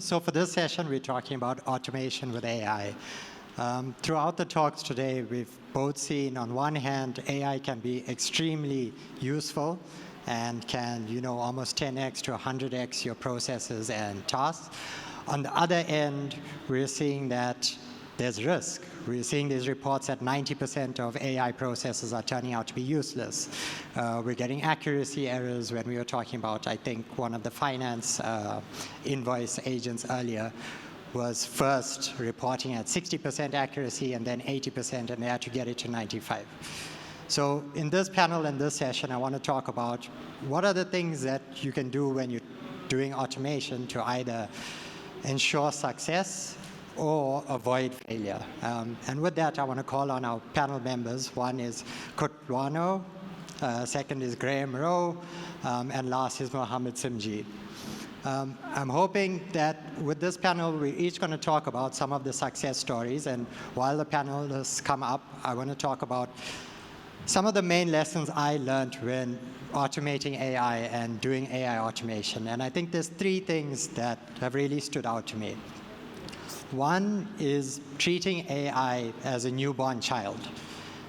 So for this session, we're talking about automation with AI. Throughout the talks today, we've both seen, on one hand, AI can be extremely useful and can, almost 10x to 100x your processes and tasks. On the other end, we're seeing that there's risk. We're seeing these reports that 90% of AI processes are turning out to be useless. We're getting accuracy errors when we were talking about, I think, one of the finance invoice agents earlier was first reporting at 60% accuracy and then 80%, and they had to get it to 95. So in this panel and this session, I want to talk about what are the things that you can do when you're doing automation to either ensure success or avoid failure. And with that, I want to call on our panel members. One is Kurt Luano, second is Graham Rowe, and last is Mohammed Simji. I'm hoping that with this panel, we're each going to talk about some of the success stories. And while the panelists come up, I want to talk about some of the main lessons I learned when automating AI and doing AI automation. And I think there's three things that have really stood out to me. One is treating AI as a newborn child.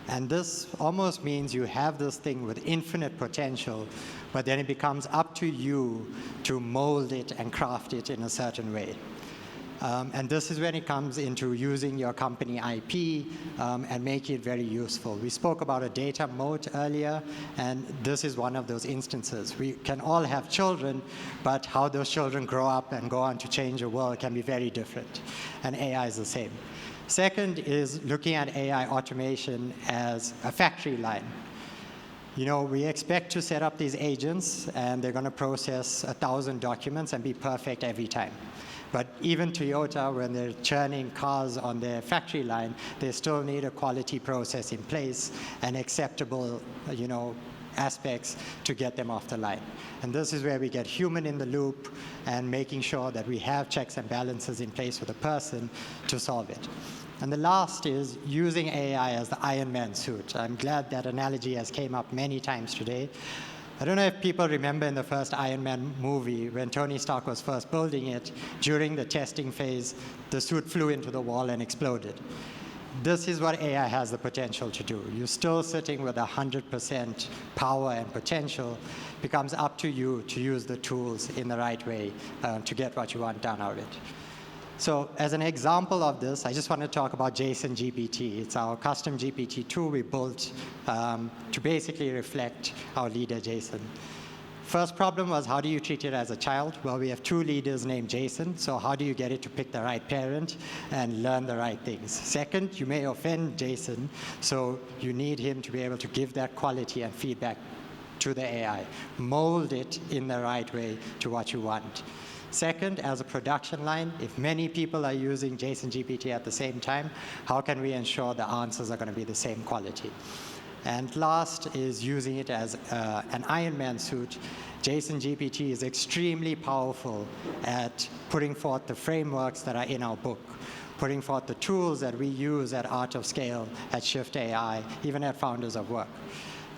And this almost means you have this thing with infinite potential, but then it becomes up to you to mold it and craft it in a certain way. And this is when it comes into using your company IP and making it very useful. We spoke about a data moat earlier, and this is one of those instances. We can all have children, but how those children grow up and go on to change the world can be very different, and AI is the same. Second is looking at AI automation as a factory line. We expect to set up these agents, and they're going to process 1,000 documents and be perfect every time. But even Toyota, when they're churning cars on their factory line, they still need a quality process in place and acceptable, aspects to get them off the line. And this is where we get human in the loop and making sure that we have checks and balances in place for the person to solve it. And the last is using AI as the Iron Man suit. I'm glad that analogy has came up many times today. I don't know if people remember in the first Iron Man movie, when Tony Stark was first building it, during the testing phase, the suit flew into the wall and exploded. This is what AI has the potential to do. You're still sitting with 100% power and potential. It becomes up to you to use the tools in the right way to get what you want done out of it. So as an example of this, I just want to talk about JSON GPT. It's our custom GPT tool we built to basically reflect our leader, Jason. First problem was, how do you treat it as a child? Well, we have two leaders named Jason, so how do you get it to pick the right parent and learn the right things? Second, you may offend Jason, so you need him to be able to give that quality and feedback to the AI. Mold it in the right way to what you want. Second, as a production line, if many people are using JSON GPT at the same time, how can we ensure the answers are going to be the same quality? And last is using it as an Iron Man suit. JSON GPT is extremely powerful at putting forth the frameworks that are in our book, putting forth the tools that we use at Art of Scale, at Shift AI, even at Founders of Work.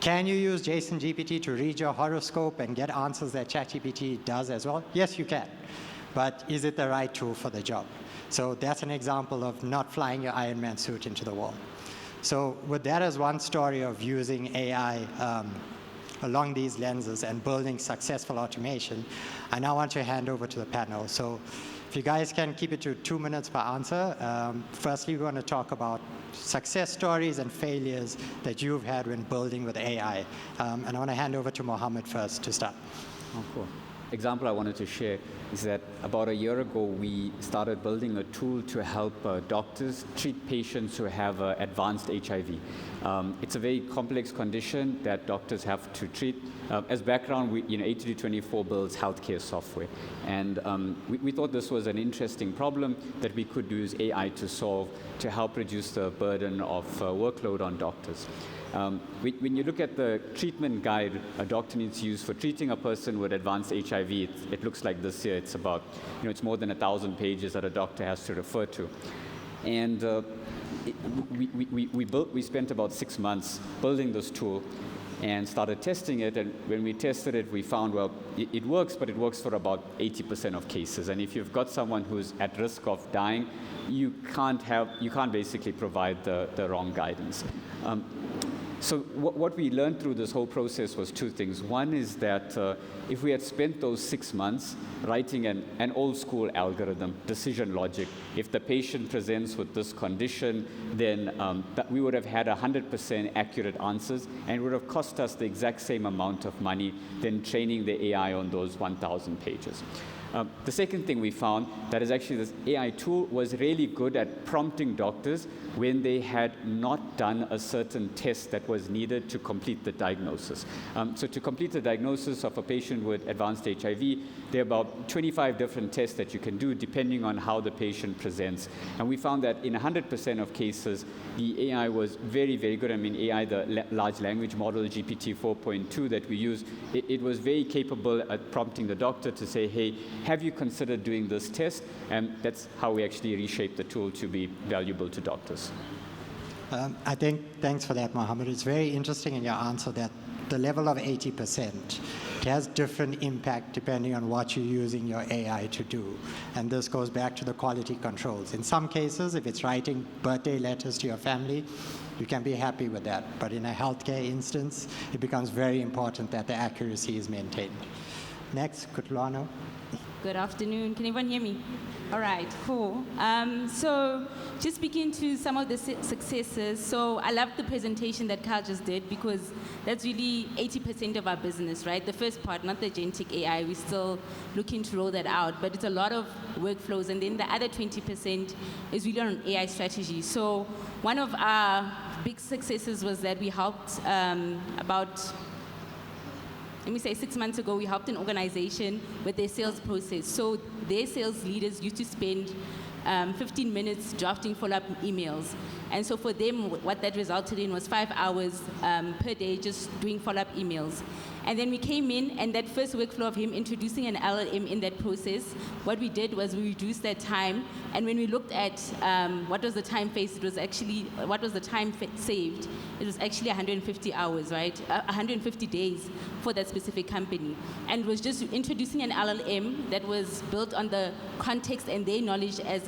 Can you use JSON GPT to read your horoscope and get answers that ChatGPT does as well? Yes, you can. But is it the right tool for the job? So that's an example of not flying your Iron Man suit into the wall. So with that as one story of using AI along these lenses and building successful automation, I now want to hand over to the panel. So if you guys can keep it to 2 minutes per answer. Firstly, we want to talk about success stories and failures that you've had when building with AI. And I want to hand over to Mohammed first to start. Oh, cool. Example I wanted to share is that about a year ago, we started building a tool to help doctors treat patients who have advanced HIV. It's a very complex condition that doctors have to treat. As background, 8224 builds healthcare software. And we thought this was an interesting problem that we could use AI to solve to help reduce the burden of workload on doctors. When you look at the treatment guide a doctor needs to use for treating a person with advanced HIV, it looks like this here. It's about, it's more than 1,000 pages that a doctor has to refer to. And we spent about 6 months building this tool. and started testing it. And when we tested it, we found, well, it works, but it works for about 80% of cases. And if you've got someone who's at risk of dying, you can't basically provide the wrong guidance. So what we learned through this whole process was two things. One is that if we had spent those 6 months writing an old school algorithm, decision logic, if the patient presents with this condition, then we would have had 100% accurate answers, and it would have cost us the exact same amount of money than training the AI on those 1,000 pages. The second thing we found that is actually this AI tool was really good at prompting doctors when they had not done a certain test that was needed to complete the diagnosis. So to complete the diagnosis of a patient with advanced HIV, there are about 25 different tests that you can do depending on how the patient presents. And we found that in 100% of cases, the AI was very, very good. I mean, AI, the large language model, GPT 4.2 that we use, it was very capable at prompting the doctor to say, hey, have you considered doing this test? And that's how we actually reshaped the tool to be valuable to doctors. I think, thanks for that, Mohammed. It's very interesting in your answer that the level of 80%, it has different impact depending on what you're using your AI to do. And this goes back to the quality controls. In some cases, if it's writing birthday letters to your family, you can be happy with that. But in a healthcare instance, it becomes very important that the accuracy is maintained. Next, Kutlwano. Good afternoon. Can everyone hear me? All right, cool. So just speaking to some of the successes, so I loved the presentation that Carl just did because that's really 80% of our business, right? The first part, not the agentic AI, we're still looking to roll that out, but it's a lot of workflows, and then the other 20% is really on AI strategy. So one of our big successes was that we helped let me say 6 months ago, we helped an organization with their sales process. So their sales leaders used to spend 15 minutes drafting follow-up emails. And so for them, what that resulted in was 5 hours per day just doing follow-up emails. And then we came in, and that first workflow of him introducing an LLM in that process, what we did was we reduced that time. And when we looked at what was the time phase, it was actually, what was the time saved, it was actually 150 hours, right? 150 days for that specific company. And it was just introducing an LLM that was built on the context and their knowledge as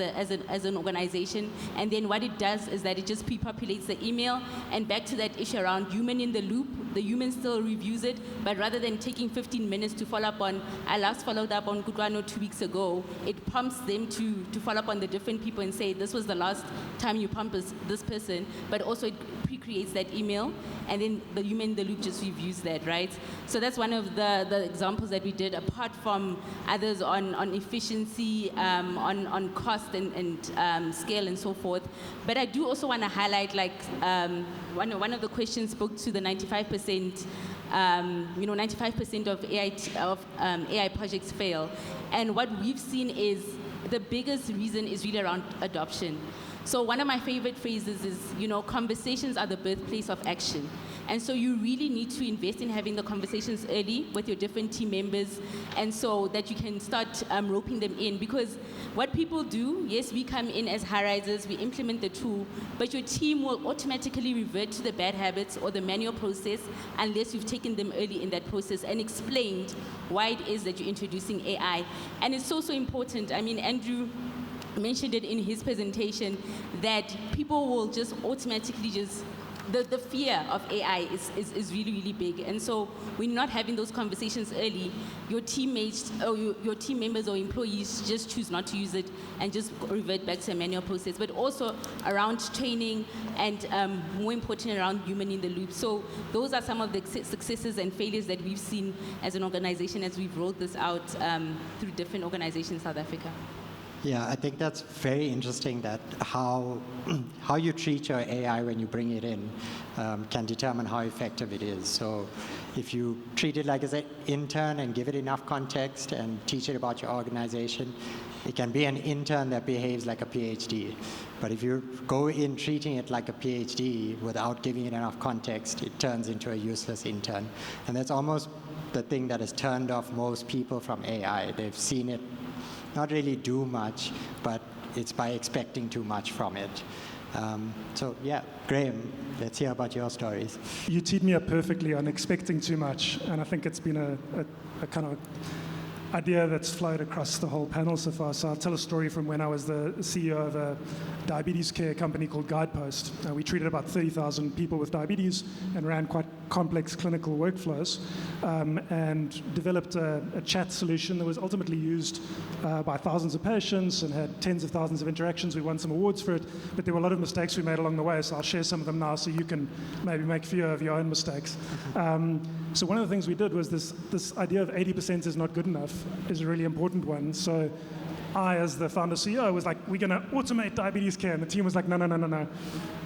an organization. And then what it does is that it just pre-populates the email, and back to that issue around human in the loop, the human still reviews it, but rather than taking 15 minutes to follow up on, I last followed up on Kutlwano 2 weeks ago, it prompts them to follow up on the different people and say, this was the last time you pumped this person, but also it pre-creates that email, and then the human in the loop just reviews that, right? So that's one of the examples that we did, apart from others on efficiency, on cost and scale and so forth. But I do also want to highlight, like, one of the questions spoke to the 95%, 95% of AI projects fail. And what we've seen is the biggest reason is really around adoption. So one of my favorite phrases is, conversations are the birthplace of action. And so you really need to invest in having the conversations early with your different team members, and so that you can start roping them in. Because what people do, yes, we come in as high-risers, we implement the tool, but your team will automatically revert to the bad habits or the manual process unless you've taken them early in that process and explained why it is that you're introducing AI. And it's so important. I mean, Andrew mentioned it in his presentation that people will just automatically the fear of AI is really, really big. And so when you're not having those conversations early, your teammates or your team members or employees just choose not to use it and just revert back to a manual process. But also around training and more important around human in the loop. So those are some of the successes and failures that we've seen as an organization as we've rolled this out through different organizations in South Africa. Yeah, I think that's very interesting that how you treat your AI when you bring it in can determine how effective it is. So if you treat it like as an intern and give it enough context and teach it about your organization, it can be an intern that behaves like a PhD. But if you go in treating it like a PhD without giving it enough context, it turns into a useless intern. And that's almost the thing that has turned off most people from AI. They've seen it not really do much, but it's by expecting too much from it. So yeah, Graham, let's hear about your stories. You teed me up perfectly on expecting too much, and I think it's been a kind of idea that's flowed across the whole panel so far. So I'll tell a story from when I was the CEO of a diabetes care company called Guidepost. We treated about 30,000 people with diabetes and ran quite complex clinical workflows, and developed a chat solution that was ultimately used by thousands of patients and had tens of thousands of interactions. We won some awards for it, but there were a lot of mistakes we made along the way, so I'll share some of them now so you can maybe make fewer of your own mistakes. So one of the things we did was this idea of 80% is not good enough is a really important one. So I, as the founder CEO, was like, we're going to automate diabetes care. And the team was like, no.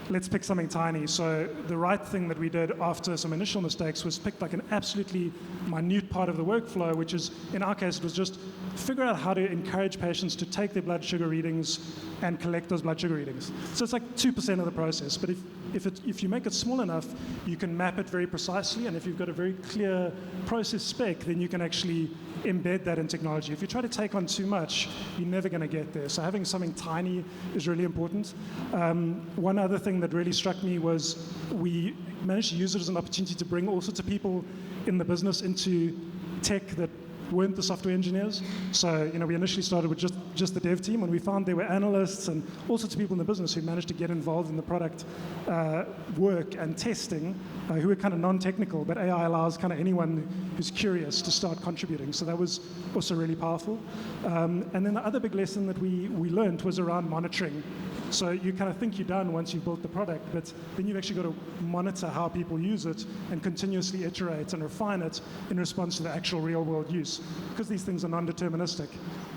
Let's pick something tiny. So the right thing that we did after some initial mistakes was pick like an absolutely minute part of the workflow, which is, in our case, it was just figure out how to encourage patients to take their blood sugar readings and collect those blood sugar readings. So it's like 2% of the process. But if you make it small enough, you can map it very precisely. And if you've got a very clear process spec, then you can actually embed that in technology. If you try to take on too much, you're never going to get there. So having something tiny is really important. One other thing that really struck me was we managed to use it as an opportunity to bring all sorts of people in the business into tech that weren't the software engineers. So, we initially started with just the dev team, and we found there were analysts and all sorts of people in the business who managed to get involved in the product work and testing, who were kind of non-technical, but AI allows kind of anyone who's curious to start contributing. So that was also really powerful. And then the other big lesson that we learned was around monitoring. So you kind of think you're done once you've built the product, but then you've actually got to monitor how people use it and continuously iterate and refine it in response to the actual real-world use. Because these things are non-deterministic.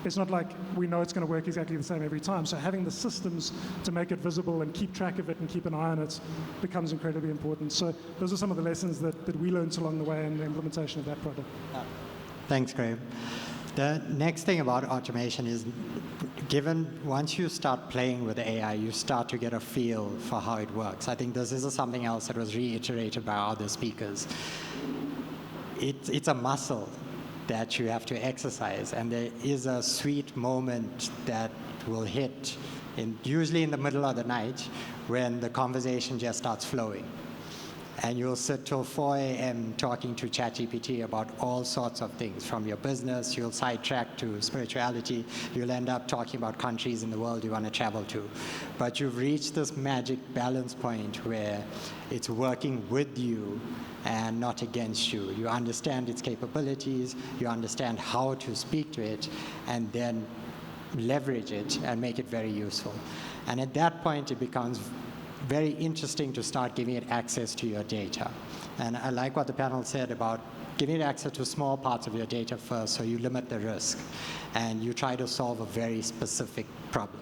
It's not like we know it's going to work exactly the same every time. So having the systems to make it visible and keep track of it and keep an eye on it becomes incredibly important. So those are some of the lessons that we learned along the way in the implementation of that product. Thanks, Graham. The next thing about automation is, once you start playing with AI, you start to get a feel for how it works. I think this is something else that was reiterated by other speakers. It's a muscle that you have to exercise, and there is a sweet moment that will hit, usually in the middle of the night, when the conversation just starts flowing. And you'll sit till 4 a.m. talking to ChatGPT about all sorts of things, from your business, you'll sidetrack to spirituality, you'll end up talking about countries in the world you want to travel to. But you've reached this magic balance point where it's working with you and not against you. You understand its capabilities, you understand how to speak to it, and then leverage it and make it very useful. And at that point, it becomes very interesting to start giving it access to your data. And I like what the panel said about giving it access to small parts of your data first, so you limit the risk and you try to solve a very specific problem.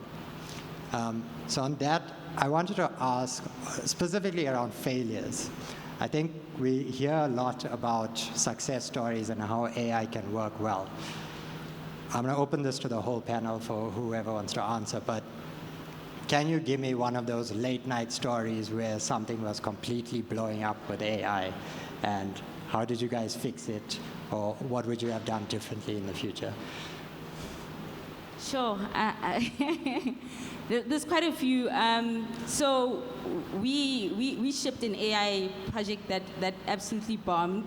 So on that, I wanted to ask specifically around failures. I think we hear a lot about success stories and how AI can work well. I'm going to open this to the whole panel for whoever wants to answer, but can you give me one of those late night stories where something was completely blowing up with AI, and how did you guys fix it, or what would you have done differently in the future? Sure. There's quite a few. So we shipped an AI project that absolutely bombed.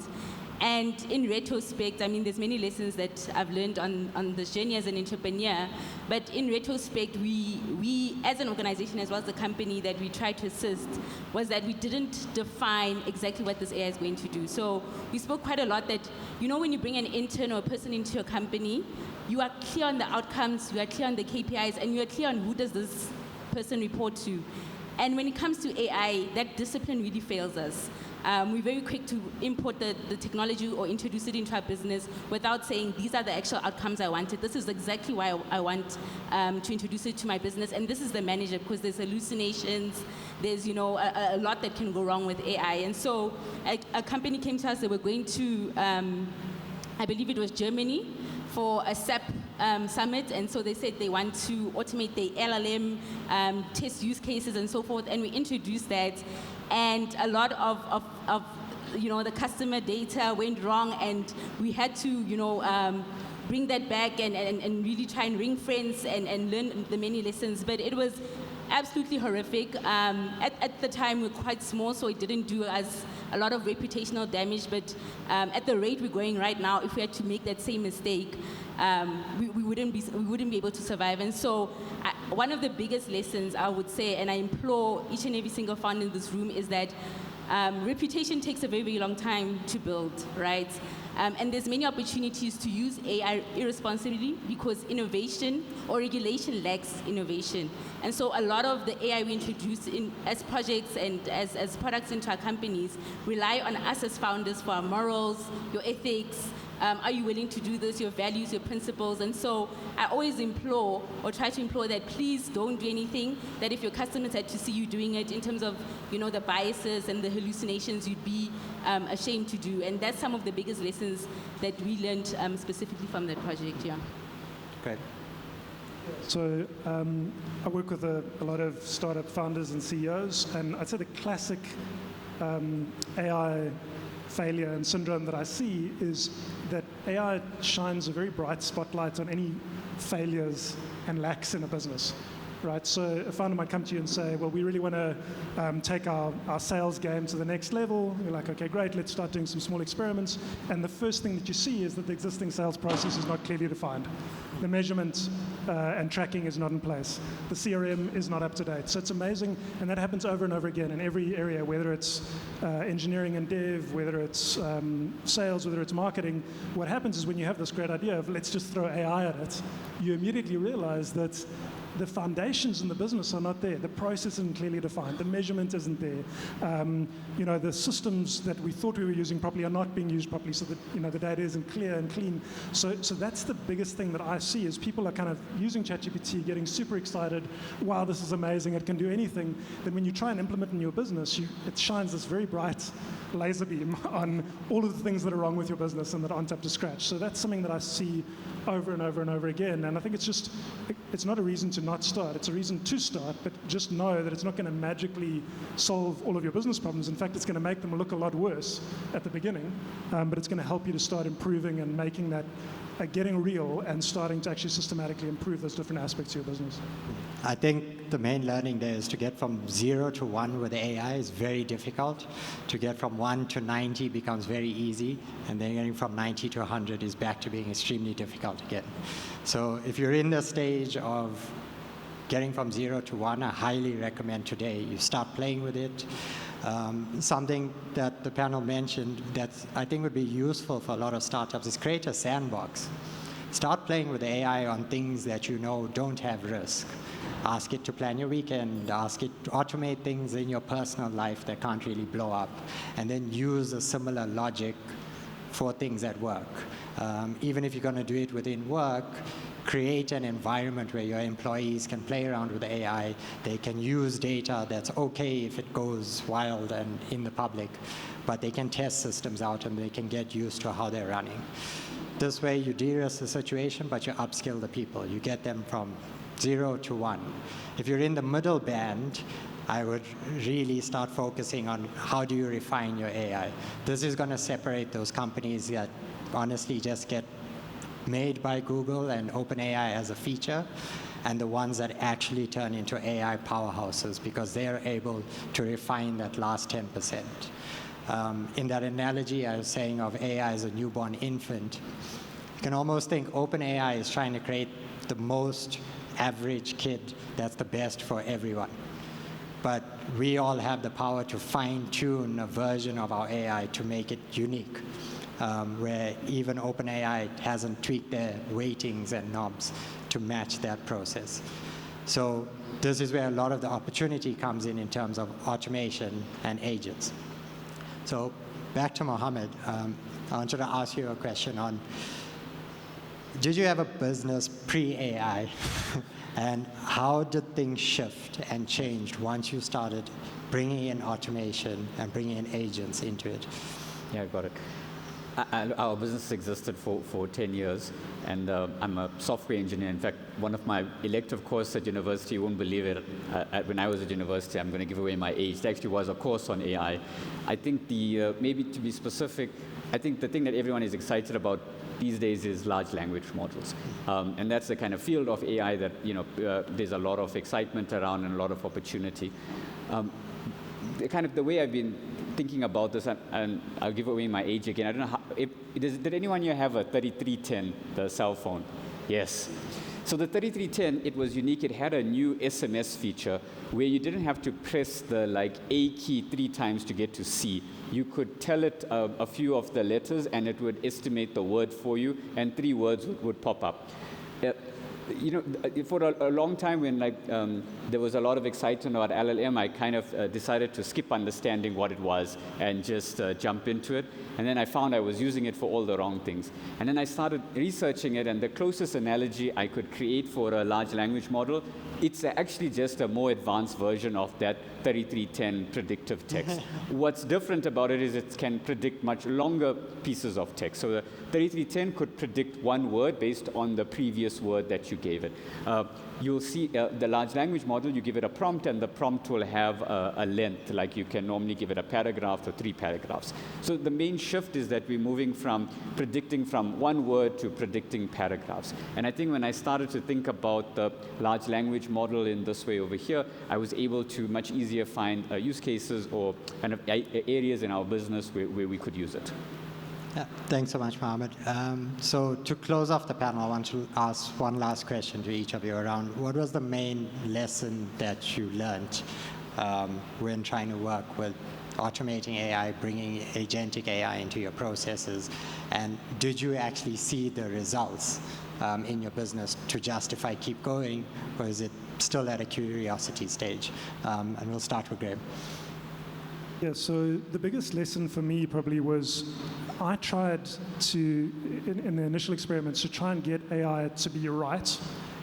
And in retrospect, I mean, there's many lessons that I've learned on this journey as an entrepreneur. But in retrospect, we as an organization, as well as the company that we tried to assist, was that we didn't define exactly what this AI is going to do. So we spoke quite a lot that, when you bring an intern or a person into your company, you are clear on the outcomes, you are clear on the KPIs, and you are clear on who does this person report to. And when it comes to AI, that discipline really fails us. We're very quick to import the technology or introduce it into our business without saying, these are the actual outcomes I wanted. This is exactly why I want to introduce it to my business. And this is the manager, because there's hallucinations, there's a lot that can go wrong with AI. And so a company came to us, they were going to, I believe it was Germany, for a SAP summit, and so they said they want to automate the LLM, test use cases and so forth, and we introduced that, and a lot of the customer data went wrong, and we had to bring that back and really try and ring fence and learn the many lessons. But it was absolutely horrific. At the time, we were quite small, so it didn't do us a lot of reputational damage. But at the rate we're going right now, if we had to make that same mistake, we wouldn't be able to survive. And so, one of the biggest lessons I would say, and I implore each and every single founder in this room, is that reputation takes a very, very long time to build, right? And there's many opportunities to use AI irresponsibly because innovation or regulation lacks innovation. And so a lot of the AI we introduce as projects and as products into our companies rely on us as founders for our morals, your ethics, are you willing to do this, your values, your principles. And so I always implore or try to implore that please don't do anything that if your customers had to see you doing it in terms of the biases and the hallucinations, you'd be ashamed to do. And that's some of the biggest lessons that we learned specifically from that project. Yeah. Great. So I work with a lot of startup founders and CEOs, and I'd say the classic AI failure and syndrome that I see is that AI shines a very bright spotlight on any failures and lacks in a business. Right, so a founder might come to you and say, well, we really want to take our sales game to the next level. You're like, okay, great, let's start doing some small experiments. And the first thing that you see is that the existing sales process is not clearly defined. The measurement and tracking is not in place. The CRM is not up to date. So it's amazing, and that happens over and over again in every area, whether it's engineering and dev, whether it's sales, whether it's marketing. What happens is when you have this great idea of let's just throw AI at it, you immediately realize that the foundations in the business are not there. The process isn't clearly defined. The measurement isn't there. The systems that we thought we were using properly are not being used properly, so that the data isn't clear and clean. So that's the biggest thing that I see is people are kind of using ChatGPT, getting super excited. Wow, this is amazing! It can do anything. Then when you try and implement it in your business, it shines this very bright laser beam on all of the things that are wrong with your business and that aren't up to scratch. So that's something that I see over and over and over again. And I think it's not a reason to not start. It's a reason to start, but just know that it's not going to magically solve all of your business problems. In fact, it's going to make them look a lot worse at the beginning, but it's going to help you to start improving and making that getting real and starting to actually systematically improve those different aspects of your business. I think the main learning there is to get from 0 to 1 with AI is very difficult. To get from 1 to 90 becomes very easy, and then getting from 90 to 100 is back to being extremely difficult again. So if you're in the stage of getting from 0 to 1, I highly recommend today you start playing with it. Something that the panel mentioned that I think would be useful for a lot of startups is create a sandbox. Start playing with AI on things that don't have risk. Ask it to plan your weekend, ask it to automate things in your personal life that can't really blow up, and then use a similar logic for things at work. Even if you're going to do it within work, create an environment where your employees can play around with AI. They can use data that's okay if it goes wild and in the public, but they can test systems out and they can get used to how they're running. This way you de-risk the situation, but you upskill the people. You get them from 0 to 1. If you're in the middle band, I would really start focusing on how do you refine your AI. This is going to separate those companies that honestly just get made by Google and OpenAI as a feature, and the ones that actually turn into AI powerhouses because they're able to refine that last 10%. In that analogy I was saying of AI as a newborn infant, you can almost think OpenAI is trying to create the most average kid that's the best for everyone. But we all have the power to fine-tune a version of our AI to make it unique. Where even OpenAI hasn't tweaked their weightings and knobs to match that process. So this is where a lot of the opportunity comes in terms of automation and agents. So back to Mohammed, I wanted to ask you a question on, did you have a business pre-AI? And how did things shift and change once you started bringing in automation and bringing in agents into it? Yeah, got it. Our business existed for 10 years, and I'm a software engineer. In fact, one of my elective courses at university, you won't believe it, when I was at university, I'm going to give away my age, it actually was a course on AI. I think maybe to be specific, I think the thing that everyone is excited about these days is large language models. And that's the kind of field of AI that, there's a lot of excitement around and a lot of opportunity. The way I've been thinking about this, and I'll give away my age again. I don't know did anyone here have a 3310, the cell phone? Yes. So the 3310, it was unique. It had a new SMS feature where you didn't have to press the A key 3 times to get to C. You could tell it a few of the letters, and it would estimate the word for you, and 3 words would pop up. For a long time when there was a lot of excitement about LLM, I kind of decided to skip understanding what it was and just jump into it. And then I found I was using it for all the wrong things. And then I started researching it, and the closest analogy I could create for a large language model, it's actually just a more advanced version of that 3310 predictive text. What's different about it is it can predict much longer pieces of text. So the 3310 could predict 1 word based on the previous word that you gave it. You'll see the large language model, you give it a prompt, and the prompt will have a length, like you can normally give it a paragraph or 3 paragraphs. So the main shift is that we're moving from predicting from 1 word to predicting paragraphs. And I think when I started to think about the large language model in this way over here, I was able to much easier find use cases or kind of areas in our business where we could use it. Yeah, thanks so much, Mohammed. So to close off the panel, I want to ask one last question to each of you around what was the main lesson that you learned when trying to work with automating AI, bringing agentic AI into your processes, and did you actually see the results in your business to justify keep going, or is it still at a curiosity stage? And we'll start with Graham. Yeah, so the biggest lesson for me probably was I tried to, in the initial experiments, to try and get AI to be right.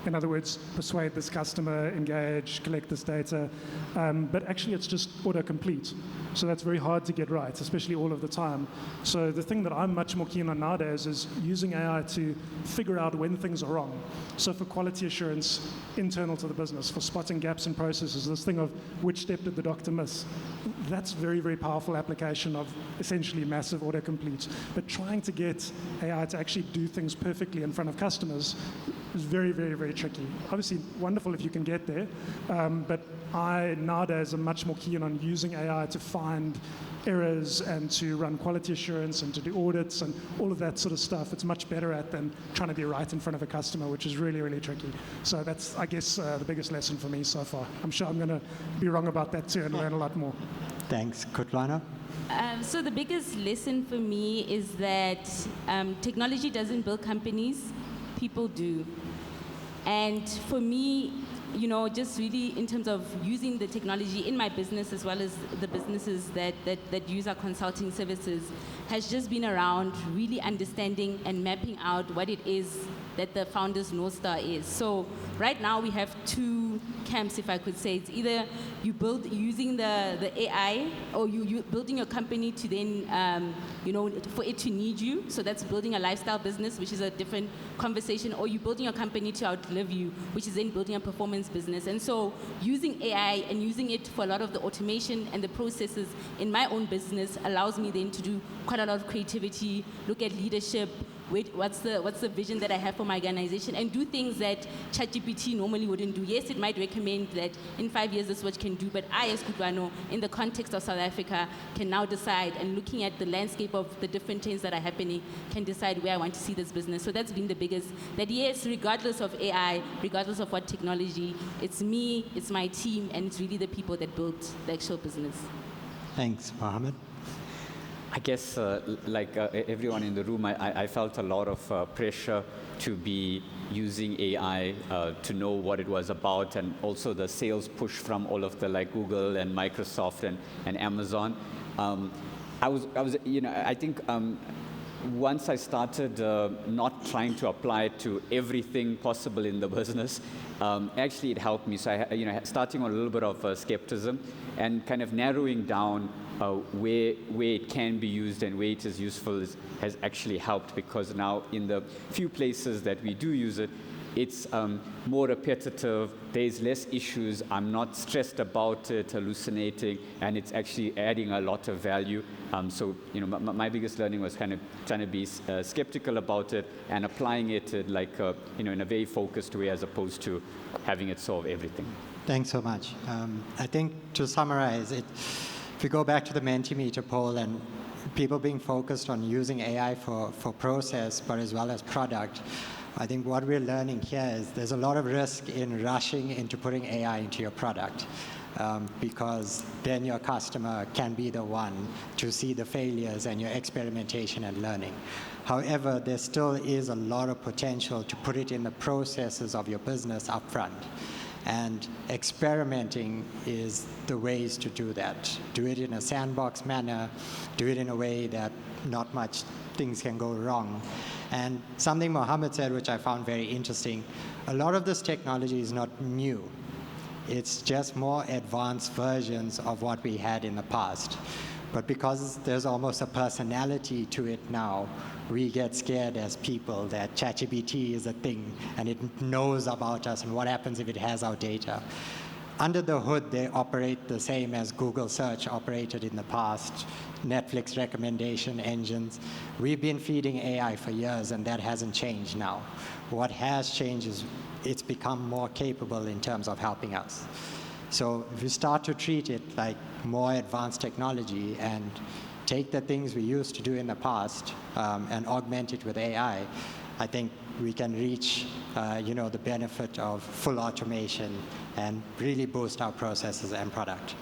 In other words, persuade this customer, engage, collect this data. But actually, it's just autocomplete. So that's very hard to get right, especially all of the time. So the thing that I'm much more keen on nowadays is using AI to figure out when things are wrong. So for quality assurance internal to the business, for spotting gaps in processes, this thing of which step did the doctor miss, that's very, very powerful application of essentially massive autocomplete. But trying to get AI to actually do things perfectly in front of customers is very, very, very tricky. Obviously, wonderful if you can get there, but I nowadays am much more keen on using AI to find errors and to run quality assurance and to do audits and all of that sort of stuff. It's much better at than trying to be right in front of a customer, which is really, really tricky. So that's, I guess, the biggest lesson for me so far. I'm sure I'm going to be wrong about that too and learn a lot more. Thanks. Kutlana? So the biggest lesson for me is that technology doesn't build companies, people do. And for me, just really in terms of using the technology in my business as well as the businesses that use our consulting services has just been around really understanding and mapping out what it is that the founder's North Star is. So right now we have 2 camps, if I could say. It's either you build using the AI, or you building your company to then, for it to need you. So that's building a lifestyle business, which is a different conversation, or you building your company to outlive you, which is then building a performance business. And so using AI and using it for a lot of the automation and the processes in my own business allows me then to do quite a lot of creativity, look at leadership, what's the vision that I have for my organization, and do things that ChatGPT normally wouldn't do. Yes, it might recommend that in 5 years this is what you can do, but I, as Kutlwano, in the context of South Africa, can now decide, and looking at the landscape of the different trends that are happening, can decide where I want to see this business. So that's been the biggest, that yes, regardless of AI, regardless of what technology, it's me, it's my team, and it's really the people that built the actual business. Thanks. Mohammed? I guess, like everyone in the room, I felt a lot of pressure to be using AI to know what it was about, and also the sales push from all of the Google and Microsoft and Amazon. I think once I started not trying to apply it to everything possible in the business, actually it helped me. So starting on a little bit of skepticism and kind of narrowing down where it can be used and where it is useful has actually helped, because now in the few places that we do use it, it's more repetitive, there's less issues, I'm not stressed about it, hallucinating, and it's actually adding a lot of value. So, my biggest learning was kind of trying to be skeptical about it and applying it in a very focused way as opposed to having it solve everything. Thanks so much. I think to summarize it, if we go back to the Mentimeter poll and people being focused on using AI for process, but as well as product, I think what we're learning here is there's a lot of risk in rushing into putting AI into your product, because then your customer can be the one to see the failures and your experimentation and learning. However, there still is a lot of potential to put it in the processes of your business upfront. And experimenting is the ways to do that. Do it in a sandbox manner, do it in a way that not much things can go wrong. And something Mohammed said, which I found very interesting, a lot of this technology is not new. It's just more advanced versions of what we had in the past. But because there's almost a personality to it now, we get scared as people that ChatGPT is a thing and it knows about us and what happens if it has our data. Under the hood, they operate the same as Google search operated in the past, Netflix recommendation engines. We've been feeding AI for years, and that hasn't changed now. What has changed is it's become more capable in terms of helping us. So if we start to treat it like more advanced technology and take the things we used to do in the past and augment it with AI, I think we can reach the benefit of full automation and really boost our processes and product.